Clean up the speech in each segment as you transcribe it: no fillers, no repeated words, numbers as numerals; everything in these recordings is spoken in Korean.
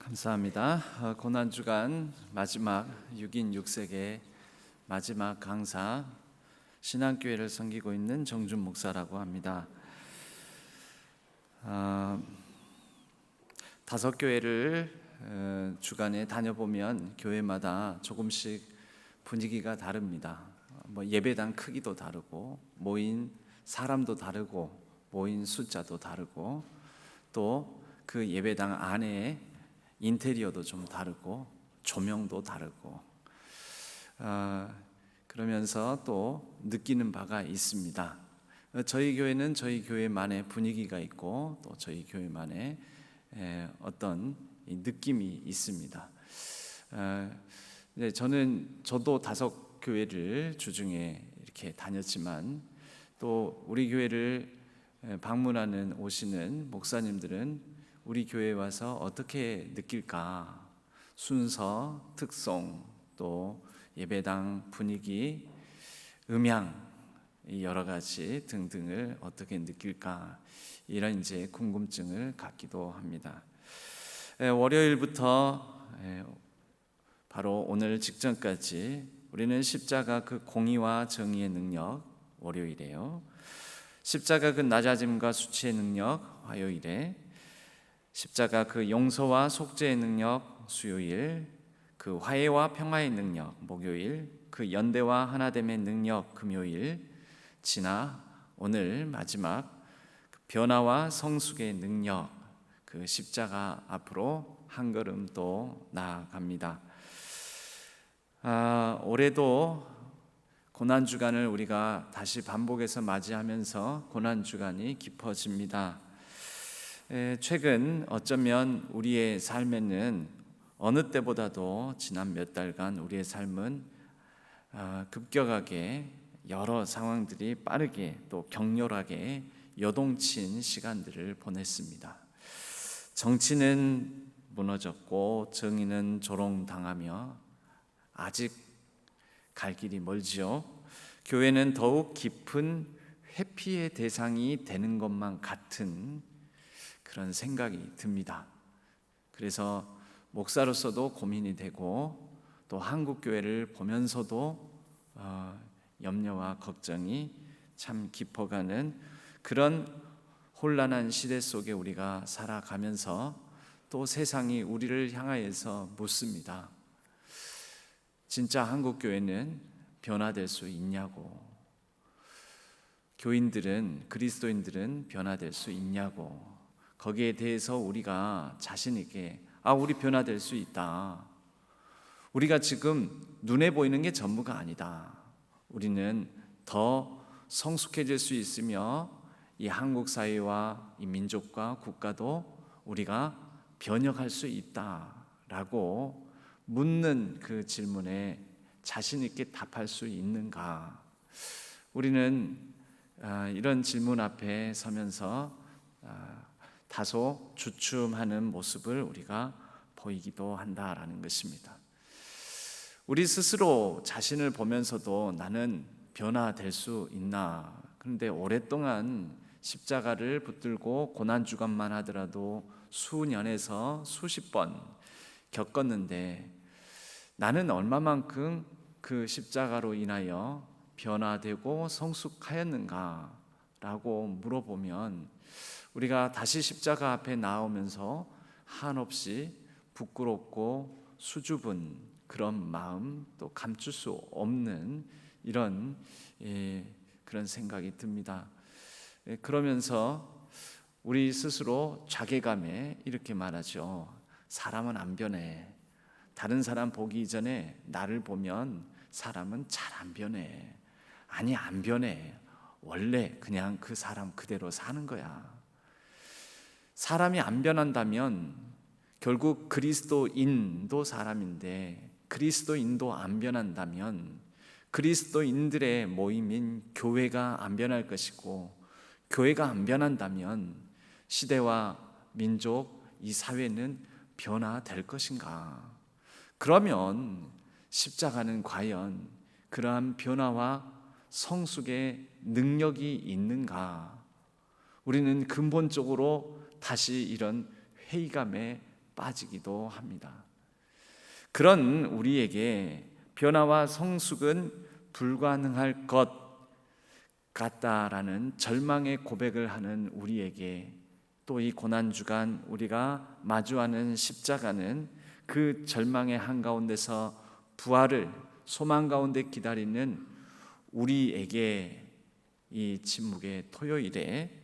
감사합니다. 고난주간 마지막 6인 6색의 마지막 강사, 신앙교회를 섬기고 있는 정준 목사라고 합니다. 다섯 교회를 주간에 다녀보면 교회마다 조금씩 분위기가 다릅니다. 예배당 크기도 다르고, 모인 사람도 다르고, 모인 숫자도 다르고, 또 그 예배당 안에 인테리어도 좀 다르고 조명도 다르고 그러면서 또 느끼는 바가 있습니다. 저희 교회는 저희 교회만의 분위기가 있고 또 저희 교회만의 어떤 느낌이 있습니다. 저도 다섯 교회를 주중에 이렇게 다녔지만 또 우리 교회를 방문하는 오시는 목사님들은 우리 교회에 와서 어떻게 느낄까? 순서, 특성, 또 예배당 분위기, 음향, 여러 가지 등등을 어떻게 느낄까? 이런 이제 궁금증을 갖기도 합니다. 월요일부터 바로 오늘 직전까지 우리는 십자가 그 공의와 정의의 능력, 월요일에요. 십자가 그 낮아짐과 수치의 능력, 화요일에 십자가 그 용서와 속죄의 능력, 수요일, 그 화해와 평화의 능력, 목요일, 그 연대와 하나됨의 능력, 금요일, 지나 오늘 마지막 그 변화와 성숙의 능력, 그 십자가 앞으로 한 걸음 또 나아갑니다. 올해도 고난주간을 우리가 다시 반복해서 맞이하면서 고난주간이 깊어집니다. 최근 어쩌면 우리의 삶에는 어느 때보다도 지난 몇 달간 우리의 삶은 급격하게 여러 상황들이 빠르게 또 격렬하게 요동친 시간들을 보냈습니다. 정치는 무너졌고 정의는 조롱당하며 아직 갈 길이 멀지요. 교회는 더욱 깊은 회피의 대상이 되는 것만 같은 그런 생각이 듭니다. 그래서 목사로서도 고민이 되고 또 한국 교회를 보면서도 염려와 걱정이 참 깊어가는 그런 혼란한 시대 속에 우리가 살아가면서 또 세상이 우리를 향하여서 묻습니다. 진짜 한국 교회는 변화될 수 있냐고, 교인들은, 그리스도인들은 변화될 수 있냐고, 거기에 대해서 우리가 자신 있게 우리 변화될 수 있다. 우리가 지금 눈에 보이는 게 전부가 아니다. 우리는 더 성숙해질 수 있으며 이 한국 사회와 이 민족과 국가도 우리가 변혁할 수 있다라고 묻는 그 질문에 자신 있게 답할 수 있는가? 우리는 이런 질문 앞에 서면서 다소 주춤하는 모습을 우리가 보이기도 한다라는 것입니다. 우리 스스로 자신을 보면서도 나는 변화될 수 있나? 그런데 오랫동안 십자가를 붙들고 고난주간만 하더라도 수년에서 수십 번 겪었는데 나는 얼마만큼 그 십자가로 인하여 변화되고 성숙하였는가? 라고 물어보면 우리가 다시 십자가 앞에 나오면서 한없이 부끄럽고 수줍은 그런 마음, 또 감출 수 없는 이런 그런 생각이 듭니다. 그러면서 우리 스스로 자괴감에 이렇게 말하죠. 사람은 안 변해. 다른 사람 보기 전에 나를 보면 사람은 잘 안 변해. 아니, 안 변해. 원래 그냥 그 사람 그대로 사는 거야. 사람이 안 변한다면 결국 그리스도인도 사람인데 그리스도인도 안 변한다면 그리스도인들의 모임인 교회가 안 변할 것이고 교회가 안 변한다면 시대와 민족, 이 사회는 변화될 것인가? 그러면 십자가는 과연 그러한 변화와 성숙의 능력이 있는가? 우리는 근본적으로 다시 이런 회의감에 빠지기도 합니다. 그런 우리에게 변화와 성숙은 불가능할 것 같다라는 절망의 고백을 하는 우리에게, 또 이 고난주간 우리가 마주하는 십자가는 그 절망의 한가운데서 부활을 소망 가운데 기다리는 우리에게 이 침묵의 토요일에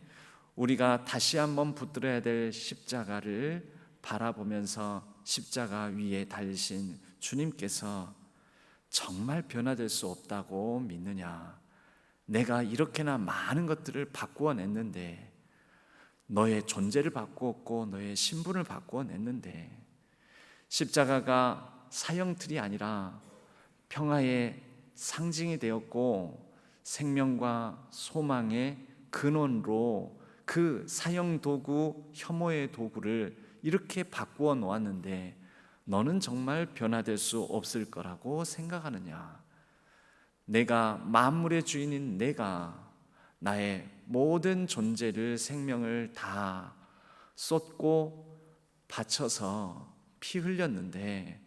우리가 다시 한번 붙들어야 될 십자가를 바라보면서 십자가 위에 달리신 주님께서 정말 변화될 수 없다고 믿느냐? 내가 이렇게나 많은 것들을 바꾸어 냈는데, 너의 존재를 바꾸었고 너의 신분을 바꾸어 냈는데, 십자가가 사형틀이 아니라 평화의 상징이 되었고 생명과 소망의 근원으로 그 사형 도구, 혐오의 도구를 이렇게 바꾸어 놓았는데 너는 정말 변화될 수 없을 거라고 생각하느냐? 내가 만물의 주인인 내가 나의 모든 존재를, 생명을 다 쏟고 바쳐서 피 흘렸는데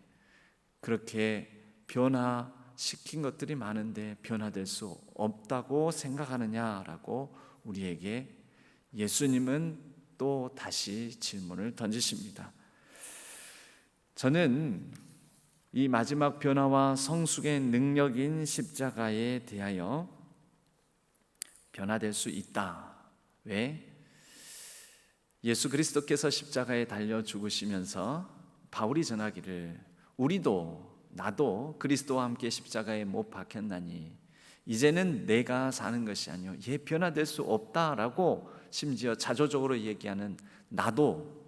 그렇게 변화시킨 것들이 많은데 변화될 수 없다고 생각하느냐라고 우리에게 예수님은 또 다시 질문을 던지십니다. 저는 이 마지막 변화와 성숙의 능력인 십자가에 대하여 변화될 수 있다. 왜? 예수 그리스도께서 십자가에 달려 죽으시면서 바울이 전하기를 우리도 나도 그리스도와 함께 십자가에 못 박혔나니 이제는 내가 사는 것이 아니요 얘 변화될 수 없다라고 심지어 자조적으로 얘기하는 나도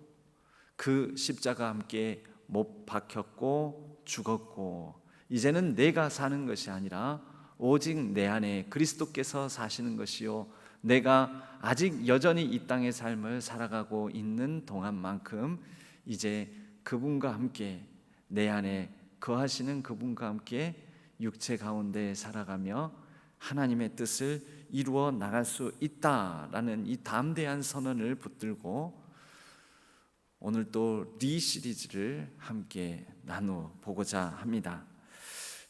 그 십자가와 함께 못 박혔고 죽었고 이제는 내가 사는 것이 아니라 오직 내 안에 그리스도께서 사시는 것이요 내가 아직 여전히 이 땅의 삶을 살아가고 있는 동안만큼 이제 그분과 함께 내 안에 거하시는 그분과 함께 육체 가운데 살아가며 하나님의 뜻을 이루어 나갈 수 있다라는 이 담대한 선언을 붙들고 오늘 또 리 시리즈를 함께 나누어 보고자 합니다.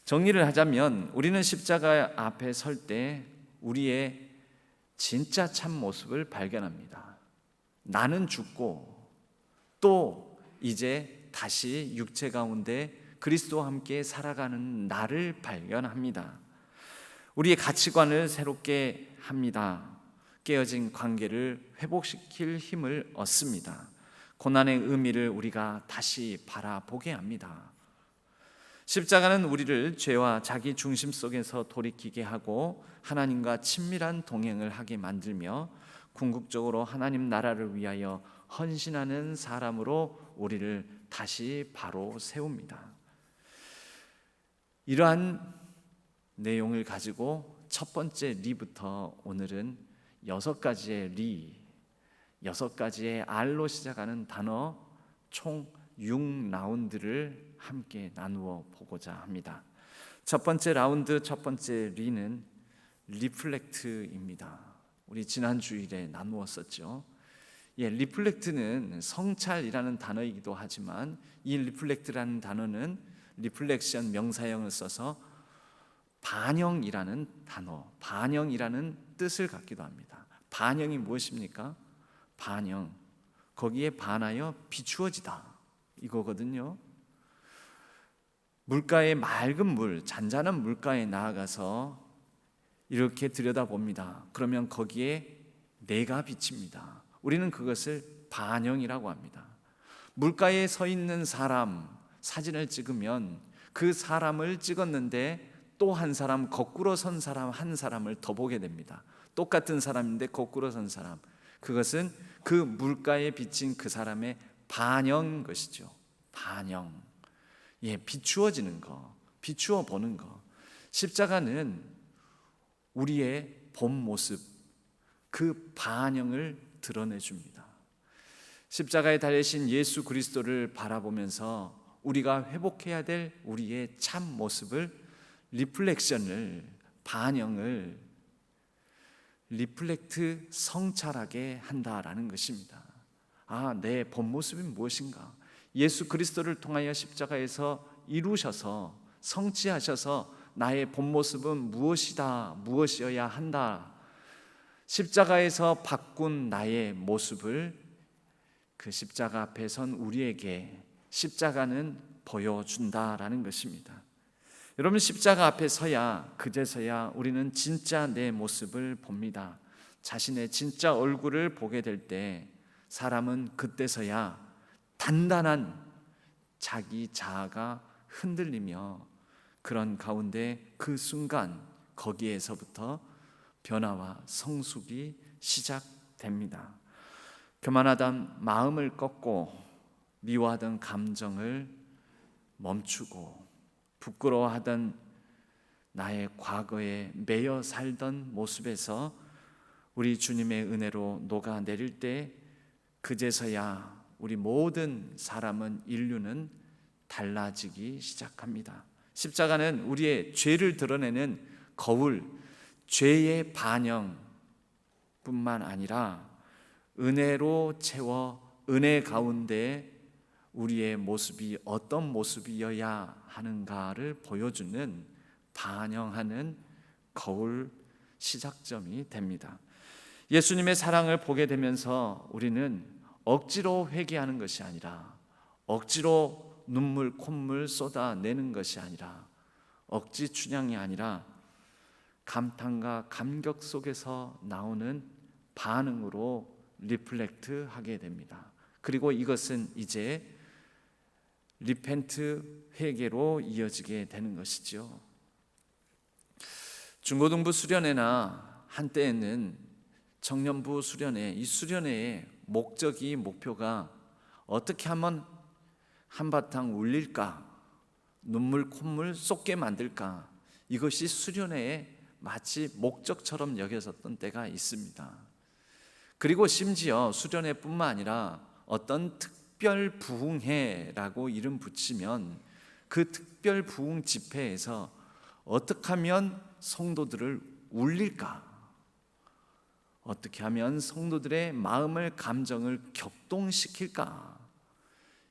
정리를 하자면 우리는 십자가 앞에 설 때 우리의 진짜 참 모습을 발견합니다. 나는 죽고 또 이제 다시 육체 가운데 그리스도와 함께 살아가는 나를 발견합니다. 우리의 가치관을 새롭게 합니다. 깨어진 관계를 회복시킬 힘을 얻습니다. 고난의 의미를 우리가 다시 바라보게 합니다. 십자가는 우리를 죄와 자기 중심 속에서 돌이키게 하고 하나님과 친밀한 동행을 하게 만들며 궁극적으로 하나님 나라를 위하여 헌신하는 사람으로 우리를 다시 바로 세웁니다. 이러한 내용을 가지고 첫 번째 리부터 오늘은 6가지의 리, 6가지의 R로 시작하는 단어 총 6라운드를 함께 나누어 보고자 합니다. 첫 번째 라운드, 첫 번째 리는 리플렉트입니다. 우리 지난 주일에 나누었었죠. 리플렉트는 성찰이라는 단어이기도 하지만 이 리플렉트라는 단어는 리플렉션 명사형을 써서 반영이라는 단어, 반영이라는 뜻을 갖기도 합니다. 반영이 무엇입니까? 반영, 거기에 반하여 비추어지다 이거거든요. 물가에 맑은 물, 잔잔한 물가에 나아가서 이렇게 들여다봅니다. 그러면 거기에 내가 비칩니다. 우리는 그것을 반영이라고 합니다. 물가에 서 있는 사람 사진을 찍으면 그 사람을 찍었는데 또 한 사람, 거꾸로 선 사람 한 사람을 더 보게 됩니다. 똑같은 사람인데 거꾸로 선 사람, 그것은 그 물가에 비친 그 사람의 반영인 것이죠. 반영, 비추어지는 거, 비추어 보는 거. 십자가는 우리의 본 모습, 그 반영을 드러내줍니다. 십자가에 달리신 예수 그리스도를 바라보면서 우리가 회복해야 될 우리의 참 모습을 리플렉션을, 반영을 리플렉트, 성찰하게 한다라는 것입니다. 내 본 모습이 무엇인가? 예수 그리스도를 통하여 십자가에서 이루셔서 성취하셔서 나의 본 모습은 무엇이다, 무엇이어야 한다, 십자가에서 바꾼 나의 모습을 그 십자가 앞에 선 우리에게 십자가는 보여준다라는 것입니다. 여러분, 십자가 앞에 서야, 그제서야 우리는 진짜 내 모습을 봅니다. 자신의 진짜 얼굴을 보게 될 때 사람은 그때서야 단단한 자기 자아가 흔들리며 그런 가운데 그 순간 거기에서부터 변화와 성숙이 시작됩니다. 교만하던 마음을 꺾고 미워하던 감정을 멈추고 부끄러워하던 나의 과거에 매여 살던 모습에서 우리 주님의 은혜로 녹아내릴 때 그제서야 우리 모든 사람은, 인류는 달라지기 시작합니다. 십자가는 우리의 죄를 드러내는 거울, 죄의 반영뿐만 아니라 은혜로 채워 은혜 가운데 우리의 모습이 어떤 모습이어야 하는가를 보여주는, 반영하는 거울, 시작점이 됩니다. 예수님의 사랑을 보게 되면서 우리는 억지로 회개하는 것이 아니라, 억지로 눈물 콧물 쏟아내는 것이 아니라, 억지 춘향이 아니라 감탄과 감격 속에서 나오는 반응으로 리플렉트 하게 됩니다. 그리고 이것은 이제 리펜트, 회개로 이어지게 되는 것이죠. 중고등부 수련회나 한때에는 청년부 수련회, 이 수련회의 목적이, 목표가 어떻게 하면 한바탕 울릴까, 눈물 콧물 쏟게 만들까, 이것이 수련회의 마치 목적처럼 여겨졌던 때가 있습니다. 그리고 심지어 수련회뿐만 아니라 어떤 특별 부흥회라고 이름 붙이면 그 특별 부흥 집회에서 어떻게 하면 성도들을 울릴까, 어떻게 하면 성도들의 마음을, 감정을 격동시킬까,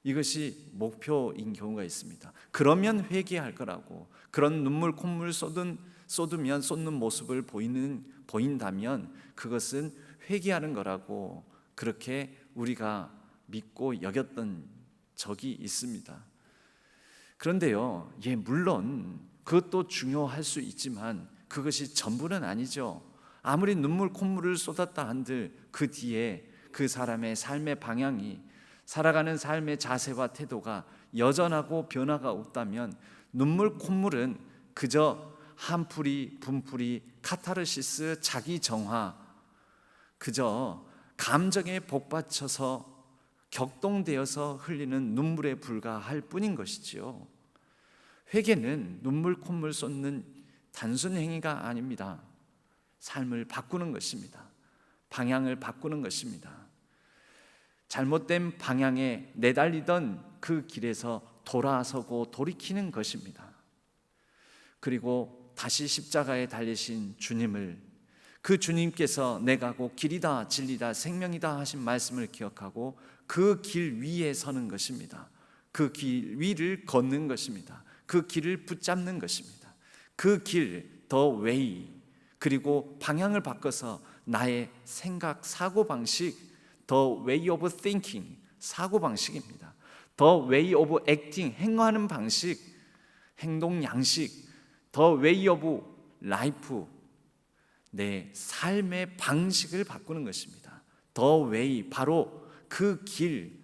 이것이 목표인 경우가 있습니다. 그러면 회개할 거라고, 그런 눈물 콧물 쏟으면 쏟는 모습을 보인다면 그것은 회개하는 거라고, 그렇게 우리가 믿고 여겼던 적이 있습니다. 그런데요, 물론 그것도 중요할 수 있지만 그것이 전부는 아니죠. 아무리 눈물 콧물을 쏟았다 한들 그 뒤에 그 사람의 삶의 방향이, 살아가는 삶의 자세와 태도가 여전하고 변화가 없다면 눈물 콧물은 그저 한풀이, 분풀이, 카타르시스, 자기 정화, 그저 감정에 복받쳐서 격동되어서 흘리는 눈물에 불과할 뿐인 것이지요. 회개는 눈물 콧물 쏟는 단순 행위가 아닙니다. 삶을 바꾸는 것입니다. 방향을 바꾸는 것입니다. 잘못된 방향에 내달리던 그 길에서 돌아서고 돌이키는 것입니다. 그리고 다시 십자가에 달리신 주님을, 그 주님께서 내가 곧 길이다 진리다 생명이다 하신 말씀을 기억하고 그 길 위에 서는 것입니다. 그 길 위를 걷는 것입니다. 그 길을 붙잡는 것입니다. 그 길, the way, 그리고 방향을 바꿔서 나의 생각, 사고방식, the way of thinking, 사고방식입니다. the way of acting, 행하는 방식, 행동 양식, the way of life, 내 삶의 방식을 바꾸는 것입니다. the way, 바로 그 길,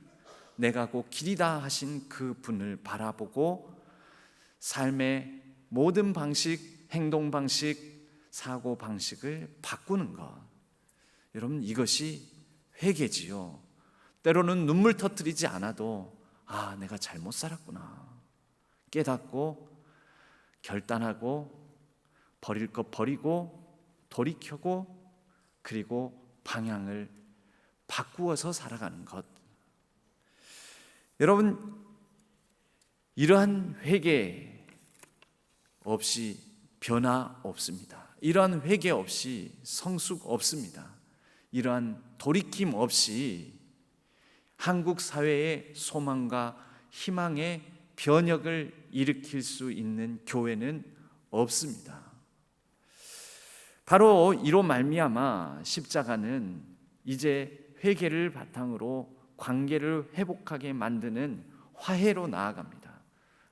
내가 곧 길이다 하신 그 분을 바라보고 삶의 모든 방식, 행동 방식, 사고 방식을 바꾸는 것. 여러분, 이것이 회개지요. 때로는 눈물 터뜨리지 않아도 내가 잘못 살았구나 깨닫고 결단하고 버릴 것 버리고 돌이켜고 그리고 방향을 바꾸어서 살아가는 것. 여러분, 이러한 회개 없이 변화 없습니다. 이러한 회개 없이 성숙 없습니다. 이러한 돌이킴 없이 한국 사회의 소망과 희망의 변혁을 일으킬 수 있는 교회는 없습니다. 바로 이로 말미암아 십자가는 이제 회개를 바탕으로 관계를 회복하게 만드는 화해로 나아갑니다.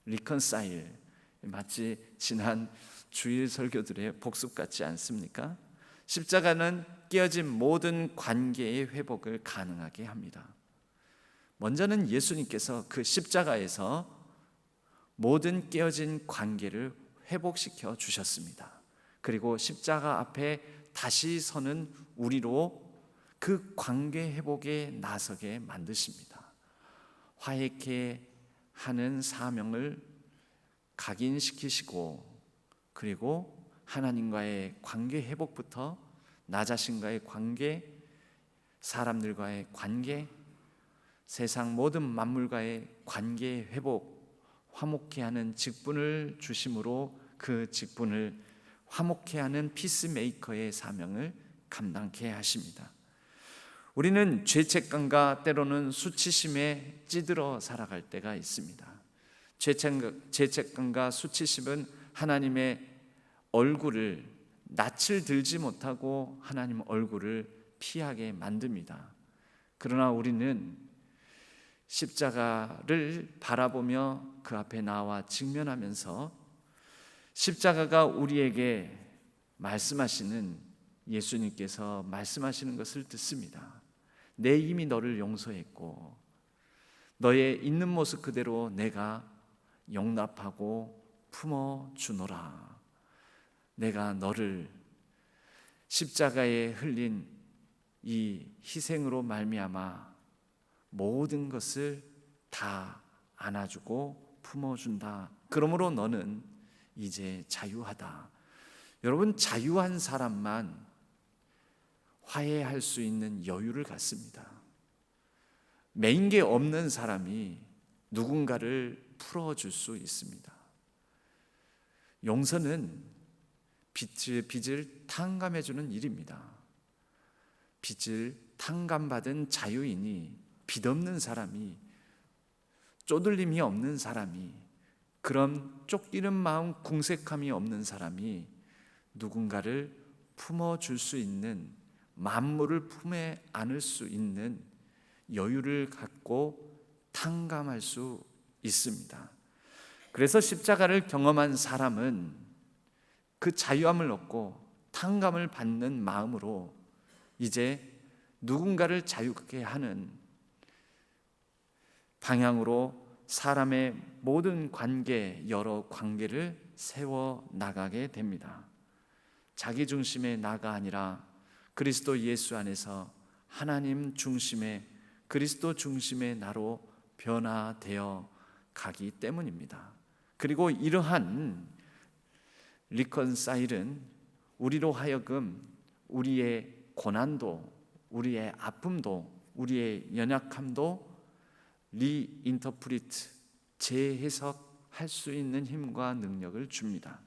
리컨사일, 마치 지난 주일 설교들의 복습 같지 않습니까? 십자가는 깨어진 모든 관계의 회복을 가능하게 합니다. 먼저는 예수님께서 그 십자가에서 모든 깨어진 관계를 회복시켜 주셨습니다. 그리고 십자가 앞에 다시 서는 우리로 그 관계 회복에 나서게 만드십니다. 화해케 하는 사명을 각인시키시고, 그리고 하나님과의 관계 회복부터 나 자신과의 관계, 사람들과의 관계, 세상 모든 만물과의 관계 회복, 화목케 하는 직분을 주심으로 그 직분을 화목케 하는 피스메이커의 사명을 감당케 하십니다. 우리는 죄책감과 때로는 수치심에 찌들어 살아갈 때가 있습니다. 죄책감과 수치심은 하나님의 얼굴을, 낯을 들지 못하고 하나님 얼굴을 피하게 만듭니다. 그러나 우리는 십자가를 바라보며 그 앞에 나와 직면하면서 십자가가 우리에게 말씀하시는, 예수님께서 말씀하시는 것을 듣습니다. 내 이미 너를 용서했고 너의 있는 모습 그대로 내가 용납하고 품어주노라. 내가 너를 십자가에 흘린 이 희생으로 말미암아 모든 것을 다 안아주고 품어준다. 그러므로 너는 이제 자유하다. 여러분, 자유한 사람만 화해할 수 있는 여유를 갖습니다. 맹계 없는 사람이 누군가를 풀어줄 수 있습니다. 용서는 빚을 탕감해주는 일입니다. 빚을 탕감받은 자유인이, 빚 없는 사람이, 쪼들림이 없는 사람이, 그런 쫓기는 마음, 궁색함이 없는 사람이 누군가를 품어줄 수 있는, 만물을 품에 안을 수 있는 여유를 갖고 탕감할 수 있습니다. 그래서 십자가를 경험한 사람은 그 자유함을 얻고 탕감을 받는 마음으로 이제 누군가를 자유케 하는 방향으로 사람의 모든 관계, 여러 관계를 세워 나가게 됩니다. 자기 중심의 나가 아니라 그리스도 예수 안에서 하나님 중심의, 그리스도 중심의 나로 변화되어 가기 때문입니다. 그리고 이러한 리컨사일은 우리로 하여금 우리의 고난도, 우리의 아픔도, 우리의 연약함도 리인터프리트, 재해석할 수 있는 힘과 능력을 줍니다.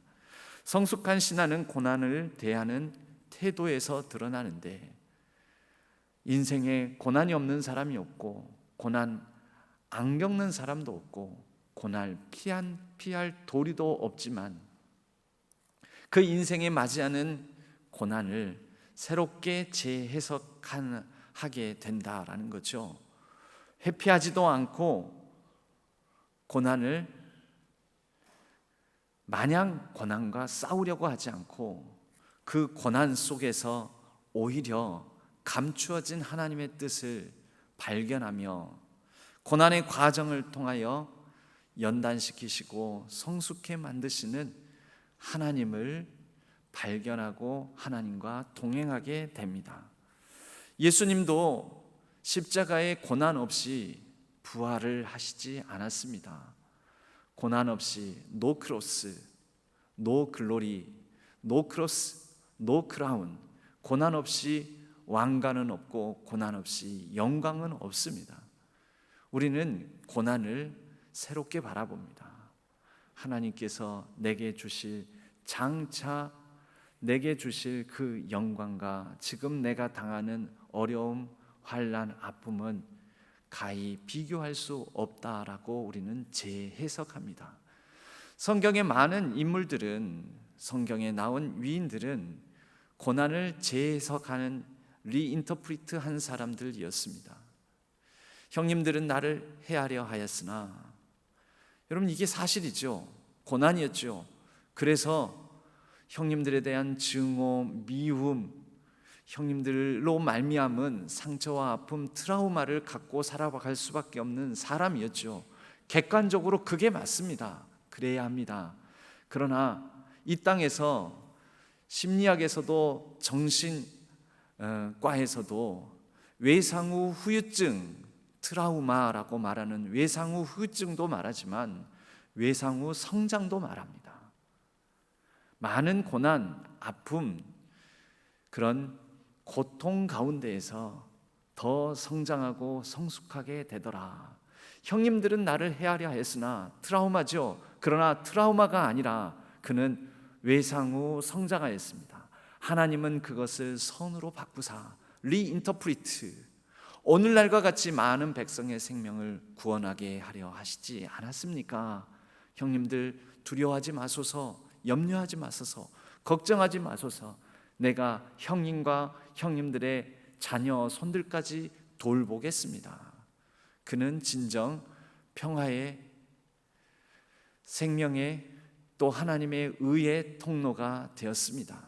성숙한 신앙은 고난을 대하는 태도에서 드러나는데, 인생에 고난이 없는 사람이 없고 고난 안 겪는 사람도 없고 고난 피할 도리도 없지만 그 인생에 맞이하는 고난을 새롭게 재해석하게 된다라는 거죠. 회피하지도 않고 고난을 마냥 고난과 싸우려고 하지 않고 그 고난 속에서 오히려 감추어진 하나님의 뜻을 발견하며 고난의 과정을 통하여 연단시키시고 성숙해 만드시는 하나님을 발견하고 하나님과 동행하게 됩니다. 예수님도 십자가의 고난 없이 부활을 하시지 않았습니다. 고난 없이 노 크로스, 노 글로리, 노 크로스, 노 크라운, 고난 없이 왕관은 없고 고난 없이 영광은 없습니다. 우리는 고난을 새롭게 바라봅니다. 하나님께서 내게 주실, 장차 내게 주실 그 영광과 지금 내가 당하는 어려움, 환난, 아픔은 가히 비교할 수 없다라고 우리는 재해석합니다. 성경의 많은 인물들은, 성경에 나온 위인들은 고난을 재해석하는 리인터프리트한 사람들이었습니다. 형님들은 나를 해하려 하였으나, 여러분 이게 사실이죠. 고난이었죠. 그래서 형님들에 대한 증오, 미움, 형님들로 말미암은 상처와 아픔, 트라우마를 갖고 살아갈 수밖에 없는 사람이었죠. 객관적으로 그게 맞습니다. 그래야 합니다. 그러나 이 땅에서 심리학에서도 정신과에서도 외상후 후유증, 트라우마라고 말하는 외상후 후유증도 말하지만 외상후 성장도 말합니다. 많은 고난, 아픔, 그런 고통 가운데에서 더 성장하고 성숙하게 되더라. 형님들은 나를 해하려 했으나, 트라우마죠. 그러나 트라우마가 아니라 그는 외상후 성장하였습니다. 하나님은 그것을 선으로 바꾸사 리인터프리트, 오늘날과 같이 많은 백성의 생명을 구원하게 하려 하시지 않았습니까? 형님들 두려워하지 마소서, 염려하지 마소서, 걱정하지 마소서. 내가 형님과 형님들의 자녀 손들까지 돌보겠습니다. 그는 진정 평화의, 생명의, 또 하나님의 의의 통로가 되었습니다.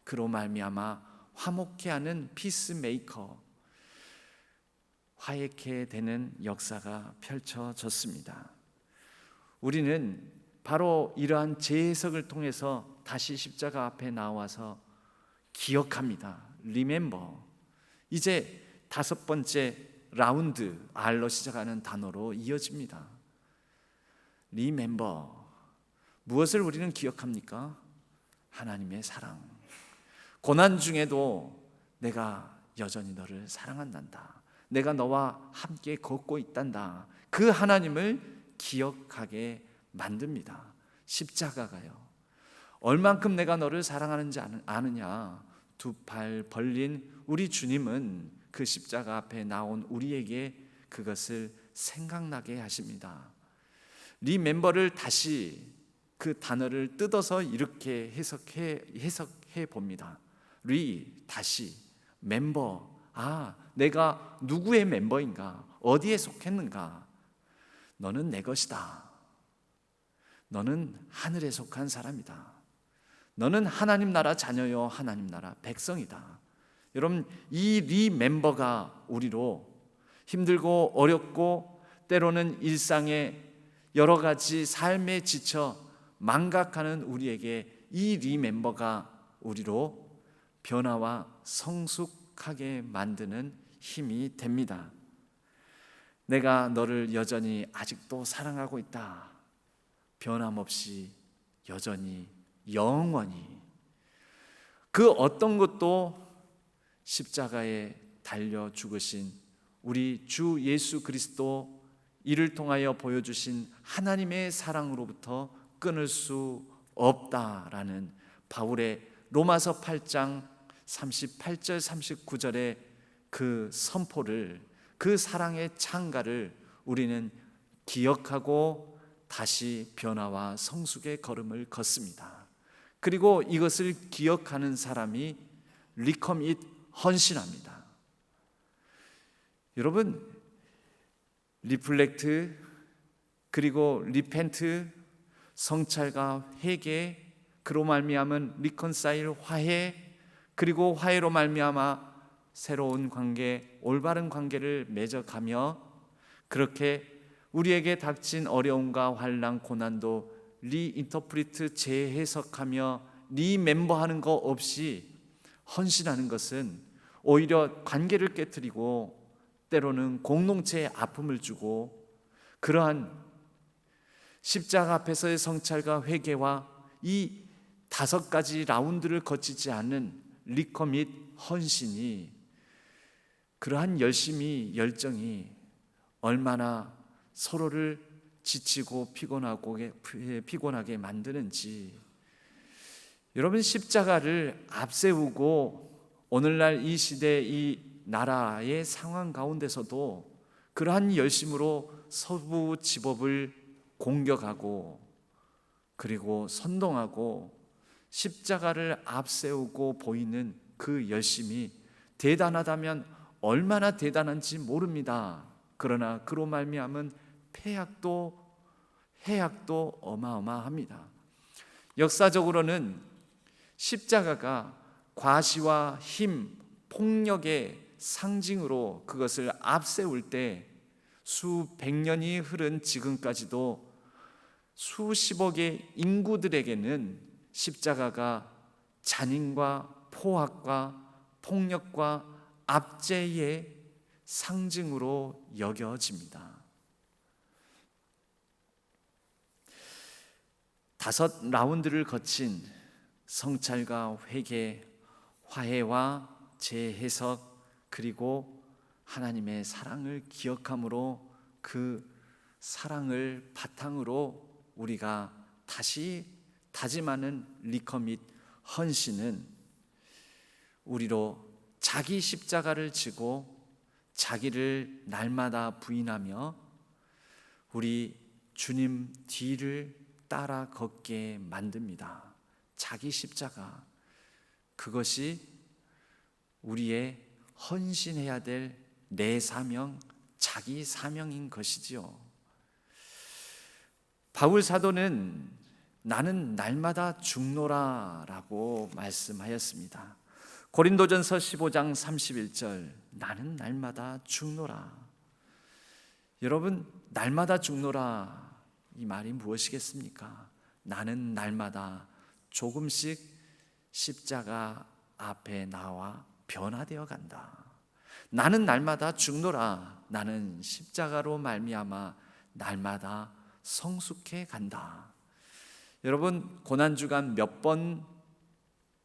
그로 말미암아 화목케 하는 피스메이커, 화해케 되는 역사가 펼쳐졌습니다. 우리는 바로 이러한 재해석을 통해서 다시 십자가 앞에 나와서 기억합니다. Remember. 이제 5번째 라운드, R로 시작하는 단어로 이어집니다. Remember. 무엇을 우리는 기억합니까? 하나님의 사랑. 고난 중에도 내가 여전히 너를 사랑한단다. 내가 너와 함께 걷고 있단다. 그 하나님을 기억하게 만듭니다. 십자가가요. 얼만큼 내가 너를 사랑하는지 아느냐? 2팔 벌린 우리 주님은 그 십자가 앞에 나온 우리에게 그것을 생각나게 하십니다. 리멤버를 다시 그 단어를 뜯어서 이렇게 해석해 봅니다. 다시 멤버. 내가 누구의 멤버인가? 어디에 속했는가? 너는 내 것이다. 너는 하늘에 속한 사람이다. 너는 하나님 나라 자녀요, 하나님 나라 백성이다. 여러분, 이 리멤버가 우리로 힘들고 어렵고 때로는 일상의 여러 가지 삶에 지쳐 망각하는 우리에게 이 리멤버가 우리로 변화와 성숙하게 만드는 힘이 됩니다. 내가 너를 여전히 아직도 사랑하고 있다. 변함없이 여전히 영원히. 그 어떤 것도 십자가에 달려 죽으신 우리 주 예수 그리스도, 이를 통하여 보여주신 하나님의 사랑으로부터 끊을 수 없다라는 바울의 로마서 8장 38절 39절의 그 선포를, 그 사랑의 창가를 우리는 기억하고 다시 변화와 성숙의 걸음을 걷습니다. 그리고 이것을 기억하는 사람이 리커밋, 헌신합니다. 여러분, 리플렉트, 그리고 리펜트, 성찰과 회개, 그로 말미암은 리컨사일, 화해, 그리고 화해로 말미암아 새로운 관계, 올바른 관계를 맺어가며, 그렇게 우리에게 닥친 어려움과 환난, 고난도 리인터프리트, 재해석하며 리멤버하는 거 없이 헌신하는 것은 오히려 관계를 깨뜨리고 때로는 공동체에 아픔을 주고, 그러한 십자가 앞에서의 성찰과 회개와 이 5가지 라운드를 거치지 않는 리커밋, 헌신이, 그러한 열정이 얼마나 서로를 지치고 피곤하게 만드는지. 여러분, 십자가를 앞세우고 오늘날 이 시대, 이 나라의 상황 가운데서도 그러한 열심으로 서부 지법을 공격하고 그리고 선동하고 십자가를 앞세우고 보이는 그 열심이 대단하다면 얼마나 대단한지 모릅니다. 그러나 그로 말미암은 해악도 어마어마합니다. 역사적으로는 십자가가 과시와 힘, 폭력의 상징으로 그것을 앞세울 때 수백 년이 흐른 지금까지도 수십억의 인구들에게는 십자가가 잔인과 포악과 폭력과 압제의 상징으로 여겨집니다. 5라운드를 거친 성찰과 회개, 화해와 재해석, 그리고 하나님의 사랑을 기억함으로 그 사랑을 바탕으로 우리가 다시 다짐하는 리커밋 헌신은 우리로 자기 십자가를 지고 자기를 날마다 부인하며 우리 주님 뒤를 따라 걷게 만듭니다. 자기 십자가, 그것이 우리의 헌신해야 될 내 사명, 자기 사명인 것이지요. 바울 사도는 나는 날마다 죽노라 라고 말씀하였습니다. 고린도전서 15장 31절, 나는 날마다 죽노라. 여러분, 날마다 죽노라, 이 말이 무엇이겠습니까? 나는 날마다 조금씩 십자가 앞에 나와 변화되어 간다. 나는 날마다 죽노라. 나는 십자가로 말미암아 날마다 성숙해 간다. 여러분, 고난주간 몇 번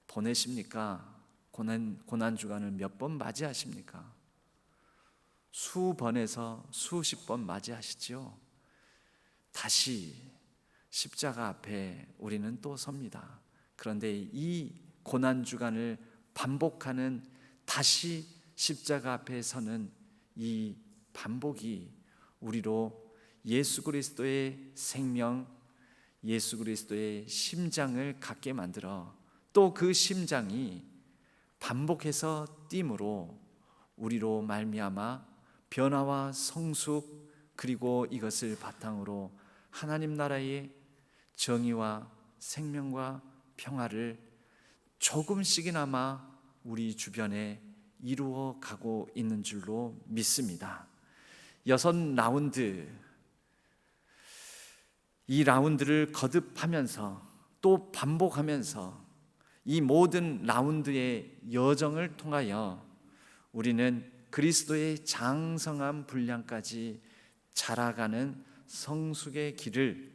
보내십니까? 고난주간을 몇 번 맞이하십니까? 수번에서 수십 번 맞이하시죠. 다시 십자가 앞에 우리는 또 섭니다. 그런데 이 고난주간을 반복하는, 다시 십자가 앞에 서는 이 반복이 우리로 예수 그리스도의 생명, 예수 그리스도의 심장을 갖게 만들어 또 그 심장이 반복해서 뜀으로 우리로 말미암아 변화와 성숙, 그리고 이것을 바탕으로 하나님 나라의 정의와 생명과 평화를 조금씩이나마 우리 주변에 이루어 가고 있는 줄로 믿습니다. 6라운드, 이 라운드를 거듭하면서 또 반복하면서 이 모든 라운드의 여정을 통하여 우리는 그리스도의 장성한 분량까지 자라가는 성숙의 길을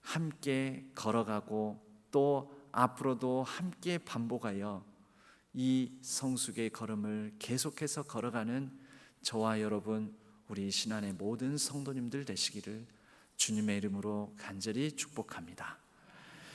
함께 걸어가고 또 앞으로도 함께 반복하여 이 성숙의 걸음을 계속해서 걸어가는 저와 여러분, 우리 신안의 모든 성도님들 되시기를 주님의 이름으로 간절히 축복합니다.